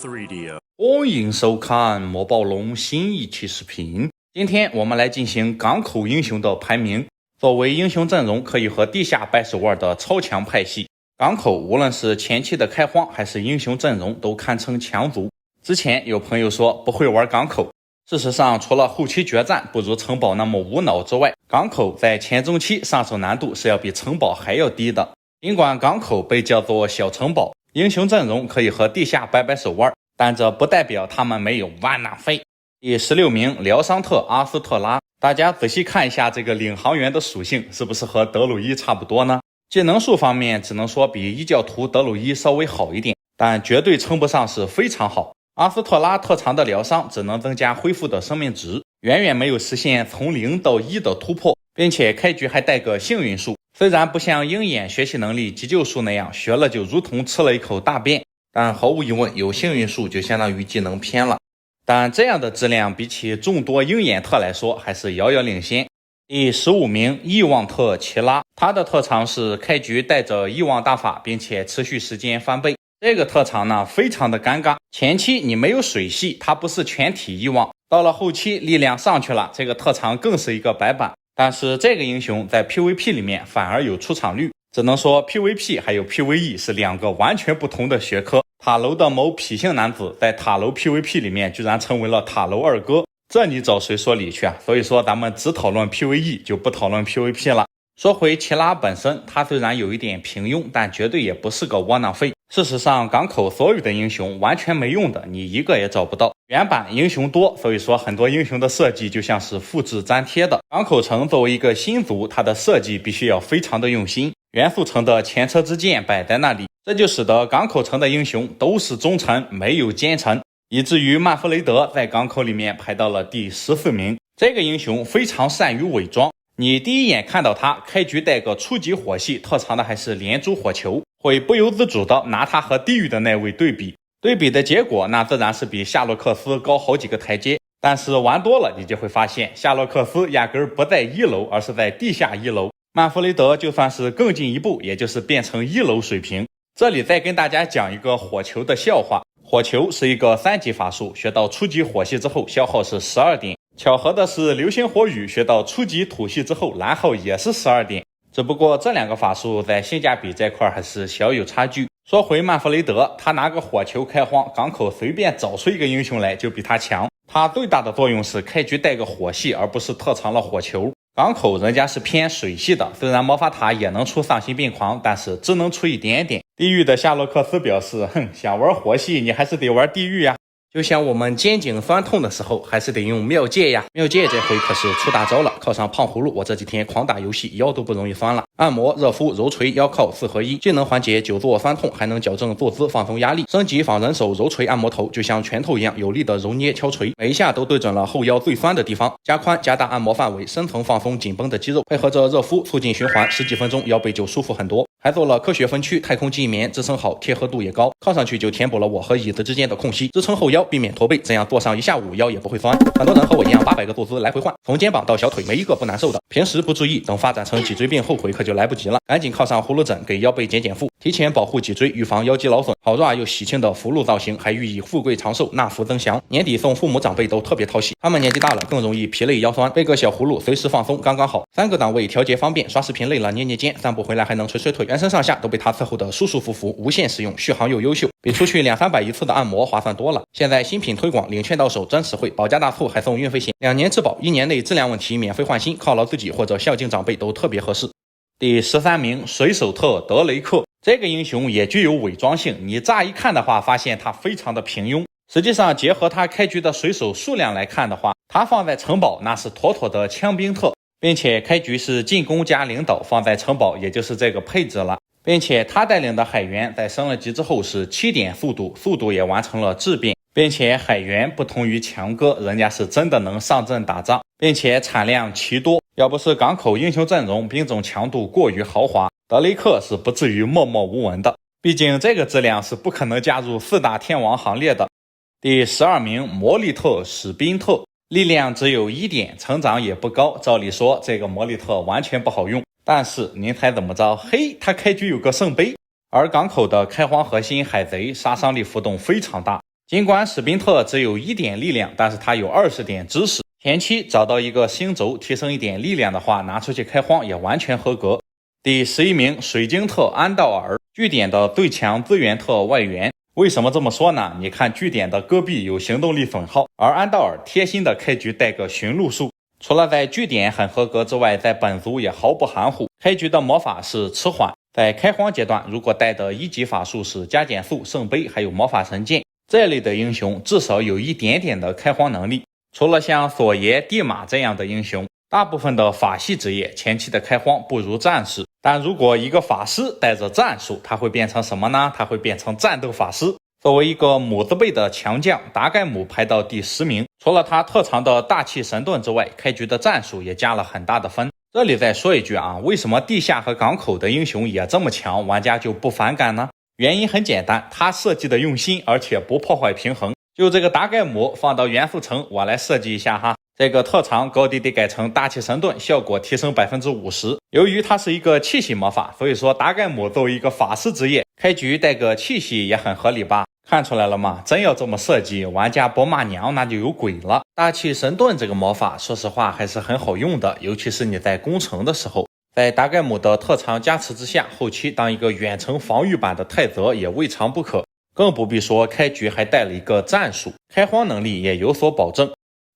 欢迎收看莫宝龙新一期视频。今天我们来进行港口英雄的排名。作为英雄阵容可以和地下掰手腕的超强派系，港口无论是前期的开荒还是英雄阵容都堪称强族。之前有朋友说不会玩港口，事实上除了后期决战不如城堡那么无脑之外，港口在前中期上手难度是要比城堡还要低的。尽管港口被叫做小城堡，英雄阵容可以和地下掰手腕，但这不代表他们没有弯囊费。第16名疗伤特阿斯特拉，大家仔细看一下这个领航员的属性是不是和德鲁伊差不多呢？技能数方面只能说比异教徒德鲁伊稍微好一点，但绝对称不上是非常好。阿斯特拉特长的疗伤只能增加恢复的生命值，远远没有实现从0到1的突破，并且开局还带个幸运数。虽然不像鹰眼学习能力急救术那样学了就如同吃了一口大便，但毫无疑问有幸运数就相当于技能偏了。但这样的质量比起众多鹰眼特来说还是遥遥领先。第15名亿万特奇拉，他的特长是开局带着亿万大法，并且持续时间翻倍。这个特长呢非常的尴尬，前期你没有水系，它不是全体亿万，到了后期力量上去了，这个特长更是一个白板。但是这个英雄在 PVP 里面反而有出场率，只能说 PVP 还有 PVE 是两个完全不同的学科。塔楼的某痞性男子在塔楼 PVP 里面居然成为了塔楼二哥，这你找谁说理去啊？所以说咱们只讨论 PVE 就不讨论 PVP 了。说回奇拉本身，他虽然有一点平庸，但绝对也不是个窝囊废。事实上港口所有的英雄完全没用的你一个也找不到，原版英雄多，所以说很多英雄的设计就像是复制粘贴的。港口城作为一个新族，它的设计必须要非常的用心，元素城的前车之鉴摆在那里，这就使得港口城的英雄都是忠臣没有奸臣，以至于曼弗雷德在港口里面排到了第14名。这个英雄非常善于伪装，你第一眼看到他开局带个初级火系，特长的还是连珠火球，会不由自主的拿他和地狱的那位对比的结果，那自然是比夏洛克斯高好几个台阶。但是玩多了你就会发现，夏洛克斯压根儿不在1楼，而是在地下1楼。曼弗雷德就算是更进一步，也就是变成1楼水平。这里再跟大家讲一个火球的笑话。火球是一个3级法术，学到初级火系之后消耗是12点，巧合的是流星火雨学到初级土系之后蓝耗也是12点，只不过这两个法术在性价比这块还是小有差距。说回曼弗雷德，他拿个火球开荒，港口随便找出一个英雄来就比他强。他最大的作用是开局带个火系，而不是特长了火球。港口人家是偏水系的，虽然魔法塔也能出丧心病狂，但是只能出一点点。地狱的夏洛克斯表示，想玩火系你还是得玩地狱呀。就像我们肩颈酸痛的时候还是得用妙戒呀，妙戒这回可是出大招了，靠上胖葫芦我这几天狂打游戏，腰都不容易酸了。按摩、热敷、揉捶腰靠4合1，既能缓解久坐酸痛，还能矫正坐姿放松压力。升级仿人手揉捶按摩头，就像拳头一样有力的揉捏敲捶，每一下都对准了后腰最酸的地方，加宽加大按摩范围，深层放松紧绷的肌肉，配合着热敷促进循环，10几分钟腰背就舒服很多。还做了科学分区，太空记忆棉支撑好，贴合度也高，靠上去就填补了我和椅子之间的空隙，支撑后腰，避免驼背，这样坐上一下午腰也不会酸。很多人和我一样800个坐姿来回换，从肩膀到小腿没一个不难受的，平时不注意，等发展成脊椎病后悔可就来不及了。赶紧靠上葫芦枕给腰背减负，提前保护脊椎，预防腰肌劳损。好软又喜庆的福禄造型，还寓意富贵长寿，纳福增祥。年底送父母长辈都特别讨喜，他们年纪大了更容易疲累腰酸，背个小葫芦随时放松刚刚好，3个档位调节方便，刷视频累了捏捏肩，散步回来还能捶捶腿，全身上下都被他伺候的舒舒服服，无限实用，续航又优秀，比出去200-300一次的按摩划算多了。现在新品推广，领券到手真实惠，保价大促还送运费险，2年质保，1年内质量问题免费换新，犒劳自己或者孝敬长辈都特别合适。第13名水手特德雷克，这个英雄也具有伪装性，你乍一看的话发现他非常的平庸，实际上结合他开局的水手数量来看的话，他放在城堡那是妥妥的枪兵特，并且开局是进攻加领导，放在城堡也就是这个配置了，并且他带领的海员在升了级之后是7点速度也完成了质变，并且海员不同于强哥，人家是真的能上阵打仗，并且产量奇多，要不是港口英雄阵容兵种强度过于豪华，德雷克是不至于默默无闻的，毕竟这个质量是不可能加入4大天王行列的。第12名魔力特史宾特，力量只有1点，成长也不高，照理说这个魔力特完全不好用，但是您猜怎么着？嘿，他开局有个圣杯，而港口的开荒核心海贼杀伤力浮动非常大，尽管史宾特只有1点力量，但是他有20点知识，前期找到一个星轴提升1点力量的话，拿出去开荒也完全合格。第11名水晶特安道尔，据点的最强资源特外援。为什么这么说呢？你看据点的戈壁有行动力损耗，而安道尔贴心的开局带个驯鹿术，除了在据点很合格之外，在本族也毫不含糊。开局的魔法是迟缓，在开荒阶段如果带的1级法术是加减速、圣杯还有魔法神剑，这类的英雄至少有一点点的开荒能力。除了像索爷、地马这样的英雄，大部分的法系职业前期的开荒不如战士，但如果一个法师带着战术，他会变成什么呢？他会变成战斗法师。作为一个母字辈的强将，达盖姆排到第10名。除了他特长的大气神盾之外，开局的战术也加了很大的分。这里再说一句啊，为什么地下和港口的英雄也这么强，玩家就不反感呢？原因很简单，他设计的用心，而且不破坏平衡。就这个达盖姆放到元素城，我来设计一下哈。这个特长高低得改成大气神盾，效果提升 50%。由于它是一个气系魔法，所以说达盖姆作为一个法师职业，开局带个气系也很合理吧？看出来了吗？真要这么设计，玩家不骂娘那就有鬼了。大气神盾这个魔法，说实话还是很好用的，尤其是你在攻城的时候，在达盖姆的特长加持之下，后期当一个远程防御版的泰泽也未尝不可。更不必说开局还带了一个战术，开荒能力也有所保证。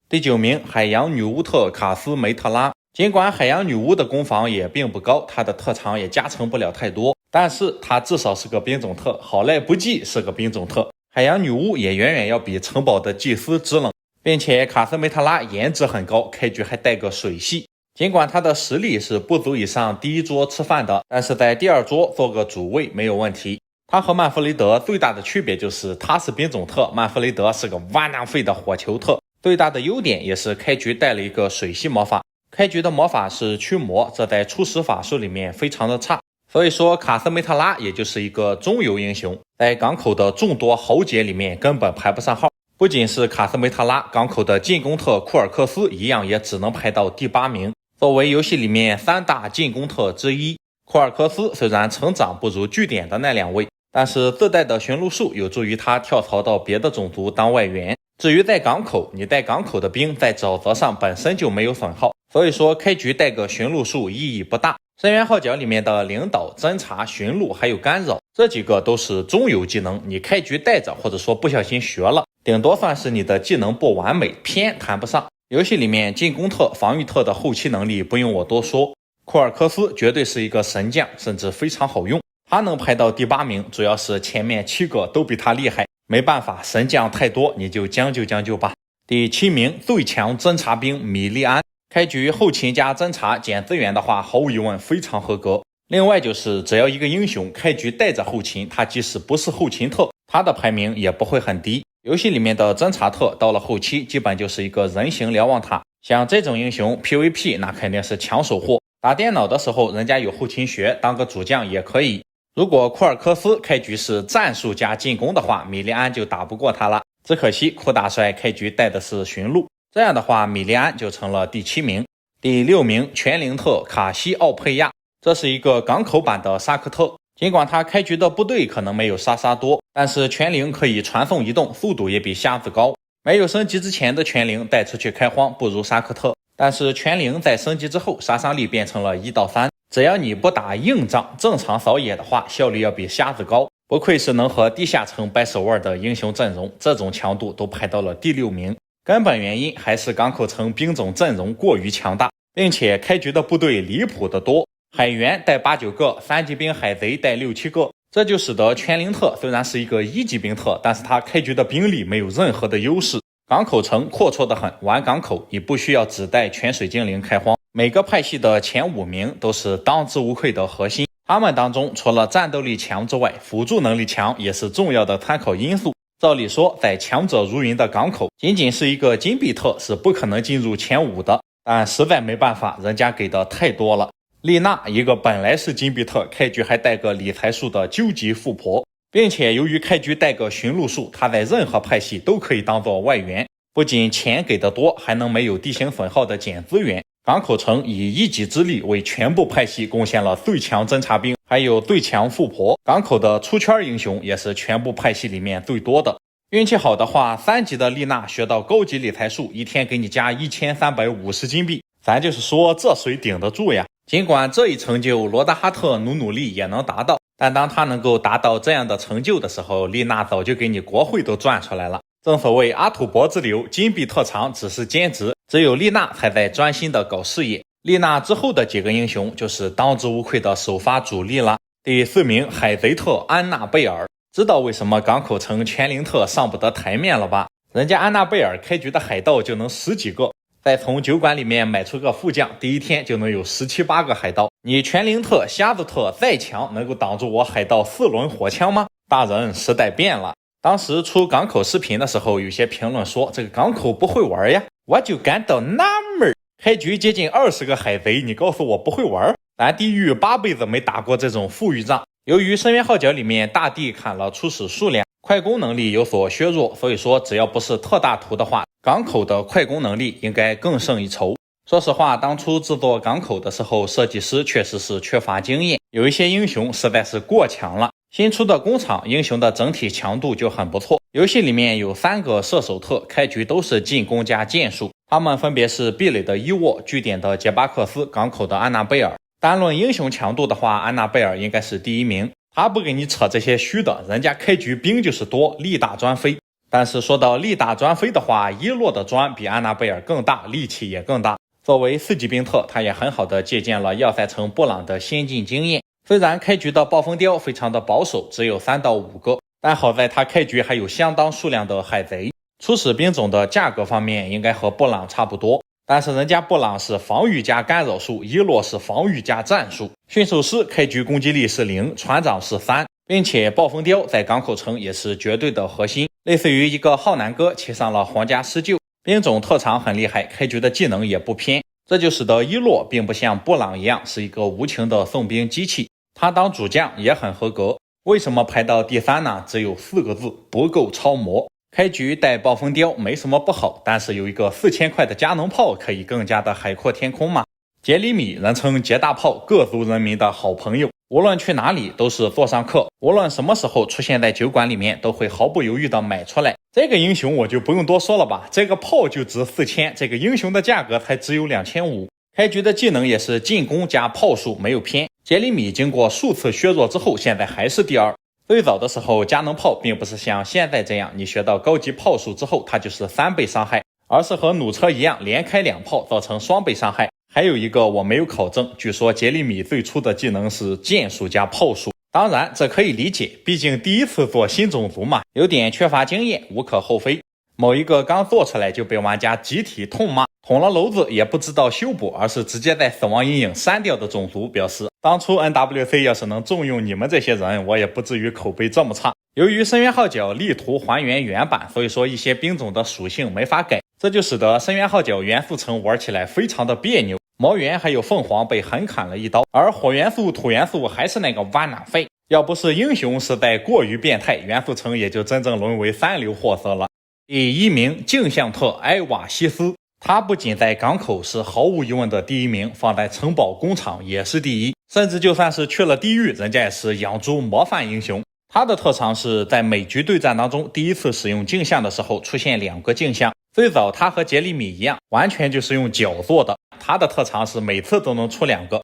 第9名海洋女巫特卡斯梅特拉，尽管海洋女巫的攻防也并不高，她的特长也加成不了太多，但是她至少是个兵种特，好赖不济是个兵种特。海洋女巫也远远要比城堡的祭司支棱，并且卡斯梅特拉颜值很高，开局还带个水系。尽管她的实力是不足以上第1桌吃饭的，但是在第2桌做个主位没有问题。他和曼弗雷德最大的区别就是他是兵种特，曼弗雷德是个挖囊废的火球特。最大的优点也是开局带了一个水系魔法，开局的魔法是驱魔，这在初始法术里面非常的差，所以说卡斯梅特拉也就是一个中游英雄，在港口的众多豪杰里面根本排不上号。不仅是卡斯梅特拉，港口的进攻特库尔克斯一样也只能排到第8名。作为游戏里面3大进攻特之一，库尔克斯虽然成长不如据点的那2位，但是自带的驯鹿术有助于他跳槽到别的种族当外援。至于在港口，你带港口的兵在沼泽上本身就没有损耗，所以说开局带个驯鹿术意义不大。深渊号角里面的领导、侦察、驯鹿还有干扰，这几个都是中游技能，你开局带着或者说不小心学了，顶多算是你的技能不完美，偏谈不上。游戏里面进攻特、防御特的后期能力不用我多说，库尔克斯绝对是一个神将，甚至非常好用。他能排到第8名，主要是前面7个都比他厉害。没办法，神将太多，你就将就将就吧。第7名最强侦察兵米利安，开局后勤加侦察减资源的话，毫无疑问非常合格。另外就是只要一个英雄开局带着后勤，他即使不是后勤特，他的排名也不会很低。游戏里面的侦察特到了后期基本就是一个人形瞭望塔，像这种英雄 PVP 那肯定是抢手货，打电脑的时候人家有后勤学，当个主将也可以。如果库尔克斯开局是战术加进攻的话，米利安就打不过他了。只可惜库大帅开局带的是驯鹿，这样的话米利安就成了第7名。第6名全灵特卡西奥佩亚，这是一个港口版的沙克特，尽管他开局的部队可能没有莎莎多，但是全灵可以传送移动，速度也比瞎子高。没有升级之前的全灵带出去开荒不如沙克特，但是全灵在升级之后杀伤力变成了1到3，只要你不打硬仗，正常扫野的话，效率要比瞎子高。不愧是能和地下城掰手腕的英雄阵容，这种强度都排到了第6名。根本原因还是港口城兵种阵容过于强大，并且开局的部队离谱的多，海员带8、9个，3级兵海贼带6、7个，这就使得全灵特虽然是一个1级兵特，但是他开局的兵力没有任何的优势。港口城阔绰得很，玩港口你不需要只带全水精灵开荒，每个派系的前5名都是当之无愧的核心，他们当中除了战斗力强之外，辅助能力强也是重要的参考因素。照理说在强者如云的港口，仅仅是一个金币特是不可能进入前5的，但实在没办法，人家给的太多了。丽娜一个本来是金币特，开局还带个理财术的究极富婆，并且由于开局带个驯鹿术，他在任何派系都可以当做外援，不仅钱给的多，还能没有地形损耗的减资源。港口城以一己之力为全部派系贡献了最强侦察兵，还有最强富婆。港口的出圈英雄也是全部派系里面最多的。运气好的话，3级的丽娜学到高级理财术，一天给你加1350金币，咱就是说这谁顶得住呀？尽管这一成就罗德哈特努力也能达到，但当他能够达到这样的成就的时候，丽娜早就给你国会都赚出来了。正所谓阿土伯之流，金币特长只是兼职，只有丽娜才在专心的搞事业。丽娜之后的几个英雄就是当之无愧的首发主力了。第4名海贼特安娜贝尔，知道为什么港口城全灵特上不得台面了吧？人家安娜贝尔开局的海盗就能10几个，再从酒馆里面买出个副将，第一天就能有17、18个海盗。你全灵特、瞎子特再强，能够挡住我海盗4轮火枪吗？大人，时代变了。当时出港口视频的时候，有些评论说这个港口不会玩呀，我就感到纳闷，开局接近20个海贼，你告诉我不会玩？咱地狱8辈子没打过这种富裕仗。由于深渊号角里面大地砍了初始数量，快攻能力有所削弱，所以说只要不是特大图的话，港口的快攻能力应该更胜一筹。说实话，当初制作港口的时候，设计师确实是缺乏经验，有一些英雄实在是过强了。新出的工厂英雄的整体强度就很不错，游戏里面有3个射手特，开局都是进攻加剑术，他们分别是壁垒的伊沃、据点的杰巴克斯、港口的安娜贝尔。单论英雄强度的话，安娜贝尔应该是第1名，他不给你扯这些虚的，人家开局兵就是多，力大专飞。但是说到力大专飞的话，伊洛的专比安娜贝尔更大，力气也更大。作为4级兵特，他也很好的借鉴了要塞城布朗的先进经验。虽然开局的暴风雕非常的保守，只有3到5个，但好在他开局还有相当数量的海贼。初始兵种的价格方面应该和布朗差不多，但是人家布朗是防御加干扰术，伊洛是防御加战术。驯兽师开局攻击力是0，船长是3，并且暴风雕在港口城也是绝对的核心，类似于一个浩南哥骑上了皇家狮鹫。兵种特长很厉害，开局的技能也不偏，这就使得伊洛并不像布朗一样是一个无情的送兵机器，他当主将也很合格。为什么排到第3呢？只有4个字，不够超模。开局带暴风雕没什么不好，但是有一个4000块的加农炮可以更加的海阔天空嘛。杰里米人称杰大炮，各族人民的好朋友，无论去哪里都是座上客，无论什么时候出现在酒馆里面都会毫不犹豫的买出来。这个英雄我就不用多说了吧，这个炮就值4000，这个英雄的价格才只有2500。开局的技能也是进攻加炮术，没有偏。杰里米经过数次削弱之后，现在还是第2。最早的时候加农炮并不是像现在这样，你学到高级炮术之后它就是3倍伤害，而是和弩车一样连开2炮造成双倍伤害。还有一个我没有考证，据说杰里米最初的技能是剑术加炮术，当然这可以理解，毕竟第一次做新种族嘛，有点缺乏经验，无可厚非。某一个刚做出来就被玩家集体痛骂，捅了篓子也不知道修补，而是直接在死亡阴影删掉的种族，表示当初 NWC 要是能重用你们这些人，我也不至于口碑这么差。由于深渊号角力图还原原版，所以说一些兵种的属性没法改，这就使得深渊号角元素城玩起来非常的别扭。魔猿还有凤凰被狠砍了一刀，而火元素、土元素还是那个挖哪废。要不是英雄实在过于变态，元素城也就真正沦为3流货色了。第1名镜像特埃瓦西斯，他不仅在港口是毫无疑问的第1名，放在城堡工厂也是第1，甚至就算是去了地狱，人家也是养猪模范英雄。他的特长是在每局对战当中第一次使用镜像的时候出现2个镜像。最早他和杰里米一样，完全就是用脚做的，他的特长是每次都能出2个，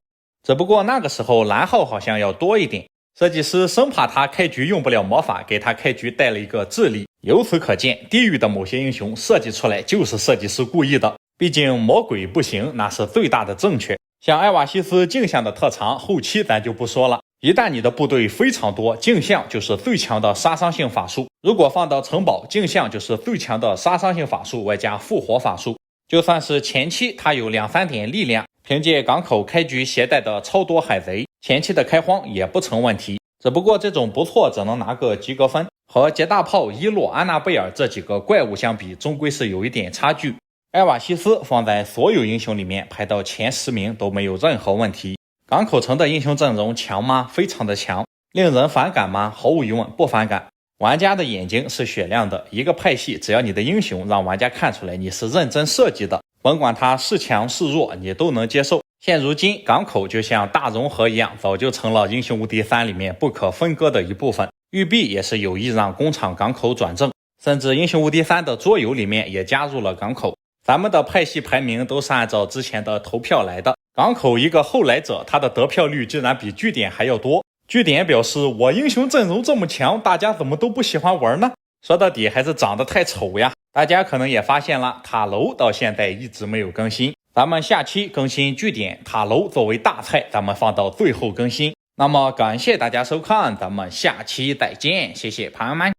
只不过那个时候蓝号好像要多一点，设计师生怕他开局用不了魔法，给他开局带了一个智力。由此可见，地狱的某些英雄设计出来就是设计师故意的，毕竟魔鬼不行，那是最大的正确。像艾瓦西斯镜像的特长，后期咱就不说了，一旦你的部队非常多，镜像就是最强的杀伤性法术，如果放到城堡，镜像就是最强的杀伤性法术外加复活法术。就算是前期他有2-3点力量，凭借港口开局携带的超多海贼，前期的开荒也不成问题，只不过这种不错只能拿个及格分，和杰大炮、伊洛、安娜贝尔这几个怪物相比，终归是有一点差距。艾瓦西斯放在所有英雄里面排到前10名都没有任何问题。港口城的英雄阵容强吗？非常的强。令人反感吗？毫无疑问不反感。玩家的眼睛是雪亮的，一个派系只要你的英雄让玩家看出来你是认真设计的，甭管他是强是弱，你都能接受。现如今港口就像大融合一样，早就成了英雄无敌3里面不可分割的一部分。育碧也是有意让工厂港口转正，甚至英雄无敌3的桌游里面也加入了港口。咱们的派系排名都是按照之前的投票来的，港口一个后来者，他的得票率竟然比据点还要多。据点表示，我英雄阵容这么强，大家怎么都不喜欢玩呢？说到底还是长得太丑呀。大家可能也发现了，塔楼到现在一直没有更新，咱们下期更新据点，塔楼作为大菜，咱们放到最后更新。那么感谢大家收看，咱们下期再见，谢谢朋友们。